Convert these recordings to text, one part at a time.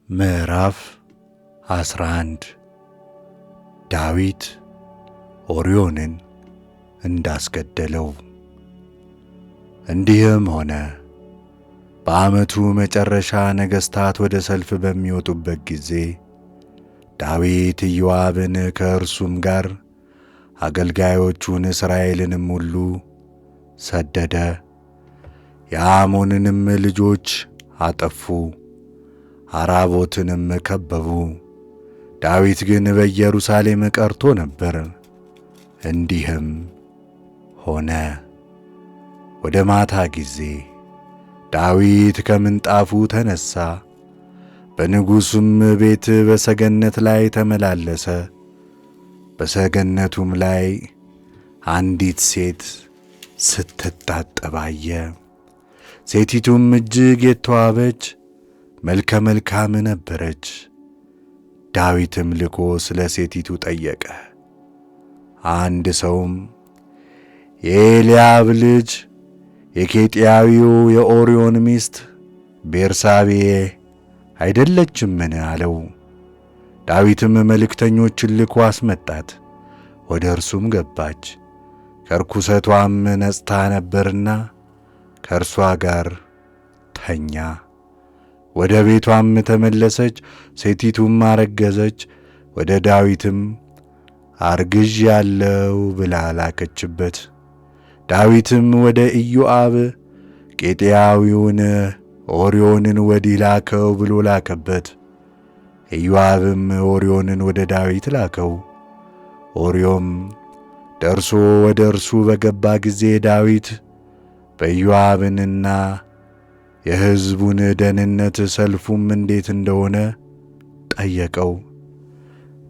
ምዕራፍ 11 ዳዊት ኦርዮንን እንዳስገደለው። እንዲህም ሆነ፣ በዓመቱ መጨረሻ ነገሥታት ወደ ሰልፍ በሚወጡበት ጊዜ ዳዊት ኢዮአብን ከእርሱም ጋር አገልጋዮቹን እስራኤልንም ሁሉ ሰደደ። የአሞንንም ልጆች አጠፉ፣ አራቦትንም ከበቡ። ዳዊት ግን በኢየሩሳሌም ቀርቶ ነበር። እንዲህም ሆነ፣ ወደ ማታ ጊዜ ዳዊት ከምንጣፉ ተነሣ፣ በንጉሡም ቤት በሰገነት ላይ ተመላለሰ። በሰገነቱም ላይ አንዲት ሴት ስትታጠብ አየ። ሴቲቱም እጅግ የተዋበች መልከ መልካም ነበረች። ዳዊትም ልኮ ስለ ሴቲቱ ጠየቀ። አንድ ሰውም የኤልያብ ልጅ የኬጢያዊው የኦርዮን ሚስት ቤርሳቤ አይደለችምን? አለው። ዳዊትም መልእክተኞችን ልኮ አስመጣት። ወደ እርሱም ገባች፣ ከርኩሰቷም ነጽታ ነበርና ከእርሷ ጋር ተኛ። ወደ ቤቷም ተመለሰች። ሴቲቱም አረገዘች። ወደ ዳዊትም አርግዤአለሁ ብላ ላከችበት። ዳዊትም ወደ ኢዮአብ ኬጢያዊውን ኦርዮንን ወዲህ ላከው ብሎ ላከበት። ኢዮአብም ኦርዮንን ወደ ዳዊት ላከው። ኦርዮም ደርሶ ወደ እርሱ በገባ ጊዜ ዳዊት በኢዮአብንና የሕዝቡን ደህንነት ሰልፉም እንዴት እንደሆነ ጠየቀው።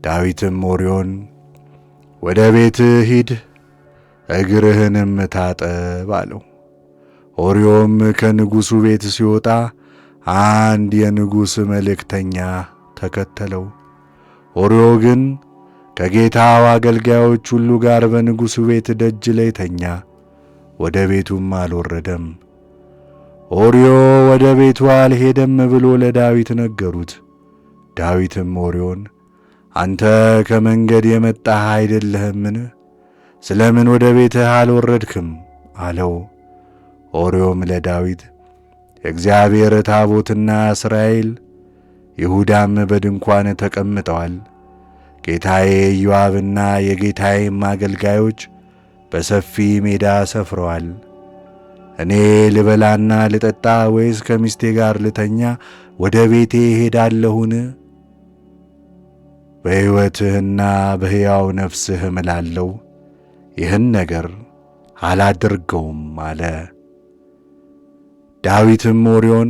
ዳዊትም ኦርዮን ወደ ቤትህ ሂድ፣ እግርህንም ታጠብ አለው። ኦርዮም ከንጉሡ ቤት ሲወጣ አንድ የንጉሥ መልእክተኛ ተከተለው። ኦርዮ ግን ከጌታው አገልጋዮች ሁሉ ጋር በንጉሡ ቤት ደጅ ላይ ተኛ፣ ወደ ቤቱም አልወረደም። ኦርዮ ወደ ቤቱ አልሄደም ብሎ ለዳዊት ነገሩት። ዳዊትም ኦርዮን አንተ ከመንገድ የመጣህ አይደለህምን? ስለምን ወደ ቤትህ አልወረድክም? አለው። ኦርዮም ለዳዊት የእግዚአብሔር ታቦትና እስራኤል ይሁዳም በድንኳን ተቀምጠዋል። ጌታዬ ኢዮአብና የጌታዬም አገልጋዮች በሰፊ ሜዳ ሰፍረዋል። እኔ ልበላና ልጠጣ ወይስ ከሚስቴ ጋር ልተኛ ወደ ቤቴ እሄዳለሁን? በሕይወትህና በሕያው ነፍስህ እምላለሁ ይህን ነገር አላደርገውም አለ። ዳዊትም ኦርዮን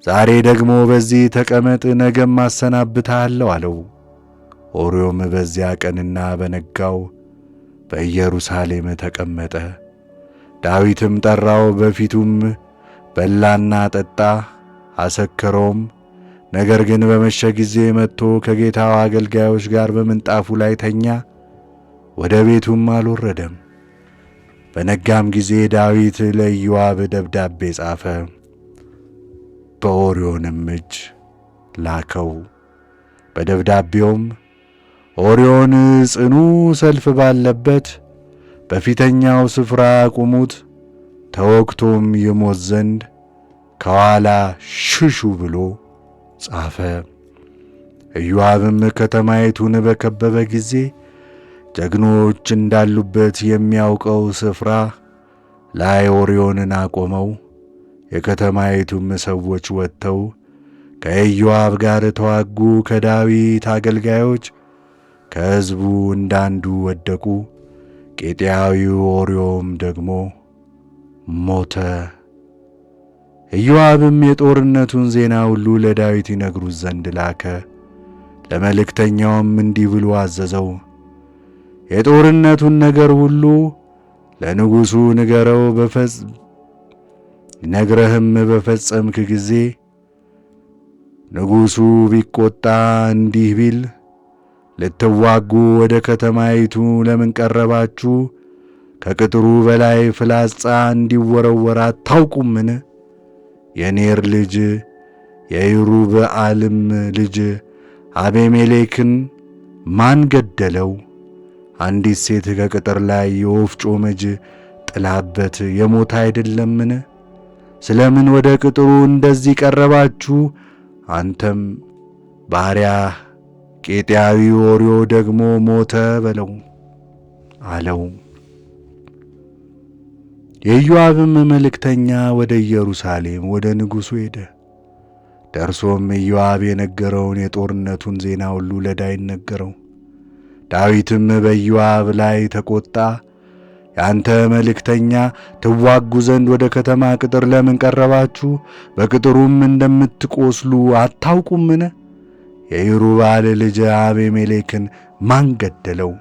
ዛሬ ደግሞ በዚህ ተቀመጥ፣ ነገም አሰናብትሃለሁ አለው። ኦርዮም በዚያ ቀንና በነጋው በኢየሩሳሌም ተቀመጠ። ዳዊትም ጠራው፣ በፊቱም በላና ጠጣ፣ አሰከረውም። ነገር ግን በመሸ ጊዜ መጥቶ ከጌታው አገልጋዮች ጋር በምንጣፉ ላይ ተኛ፣ ወደ ቤቱም አልወረደም። በነጋም ጊዜ ዳዊት ለኢዮአብ ደብዳቤ ጻፈ፣ በኦርዮንም እጅ ላከው። በደብዳቤውም ኦርዮን ጽኑ ሰልፍ ባለበት በፊተኛው ስፍራ አቁሙት፣ ተወግቶም ይሞት ዘንድ ከኋላ ሽሹ ብሎ ጻፈ። ኢዮአብም ከተማይቱን በከበበ ጊዜ ጀግኖች እንዳሉበት የሚያውቀው ስፍራ ላይ ኦርዮንን አቆመው። የከተማይቱም ሰዎች ወጥተው ከኢዮአብ ጋር ተዋጉ። ከዳዊት አገልጋዮች ከሕዝቡ እንዳንዱ ወደቁ። ኬጢያዊው ኦርዮም ደግሞ ሞተ። ኢዮአብም የጦርነቱን ዜና ሁሉ ለዳዊት ይነግሩት ዘንድ ላከ። ለመልእክተኛውም እንዲህ ብሎ አዘዘው፣ የጦርነቱን ነገር ሁሉ ለንጉሡ ንገረው። ነግረህም በፈጸምክ ጊዜ ንጉሡ ቢቈጣ እንዲህ ቢል፣ ልትዋጉ ወደ ከተማይቱ ለምን ቀረባችሁ? ከቅጥሩ በላይ ፍላጻ እንዲወረወር አታውቁምን? የኔር ልጅ የይሩበኣልም ልጅ አቤሜሌክን ማን ገደለው? አንዲት ሴት ከቅጥር ላይ የወፍጮ መጅ ጥላበት የሞተ አይደለምን? ስለምን ወደ ቅጥሩ እንደዚህ ቀረባችሁ? አንተም ባሪያህ ኬጢያዊው ኦርዮ ደግሞ ሞተ በለው አለው። የኢዮአብም መልእክተኛ ወደ ኢየሩሳሌም ወደ ንጉሡ ሄደ። ደርሶም ኢዮአብ የነገረውን የጦርነቱን ዜና ሁሉ ለዳዊት ነገረው። ዳዊትም በኢዮአብ ላይ ተቆጣ። ያንተ መልእክተኛ ትዋጉ ዘንድ ወደ ከተማ ቅጥር ለምን ቀረባችሁ? በቅጥሩም እንደምትቆስሉ አታውቁምን? የይሩበኣል ልጅ አቤሜሌክን ማን ገደለው?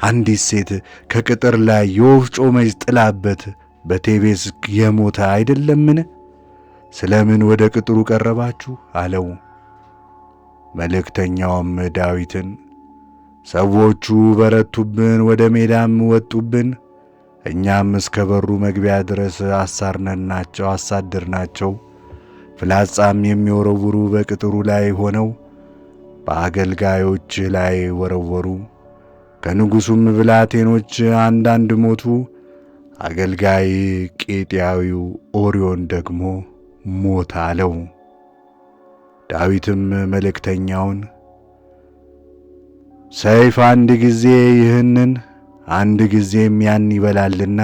አንዲት ሴት ከቅጥር ላይ የወፍጮ መጅ ጥላበት በቴቤስ የሞተ አይደለምን? ስለምን ወደ ቅጥሩ ቀረባችሁ? አለው። መልእክተኛውም ዳዊትን ሰዎቹ በረቱብን፣ ወደ ሜዳም ወጡብን፣ እኛም እስከ በሩ መግቢያ ድረስ አሳደርናቸው። ፍላጻም የሚወረውሩ በቅጥሩ ላይ ሆነው በአገልጋዮች ላይ ወረወሩ። ከንጉሡም ብላቴኖች አንዳንድ ሞቱ። አገልጋይ ኬጢያዊው ኦርዮን ደግሞ ሞተ አለው። ዳዊትም መልእክተኛውን ሰይፍ አንድ ጊዜ ይህንን አንድ ጊዜም ያን ይበላልና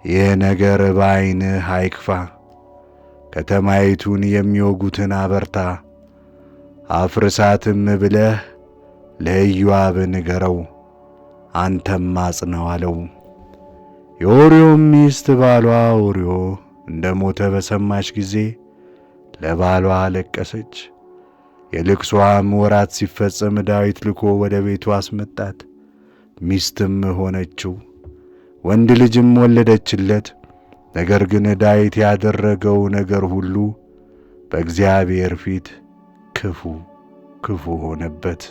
ይህ ነገር በዓይንህ አይክፋ። ከተማይቱን የሚወጉትን አበርታ፣ አፍርሳትም ብለህ ለኢዮአብ ንገረው፣ አንተም አጽናው አለው። የኦርዮም ሚስት ባሏ ኦርዮ እንደ ሞተ በሰማች ጊዜ ለባሏ አለቀሰች። የልቅሷም ወራት ሲፈጸም ዳዊት ልኮ ወደ ቤቱ አስመጣት። ሚስትም ሆነችው፣ ወንድ ልጅም ወለደችለት። ነገር ግን ዳዊት ያደረገው ነገር ሁሉ በእግዚአብሔር ፊት ክፉ ሆነበት።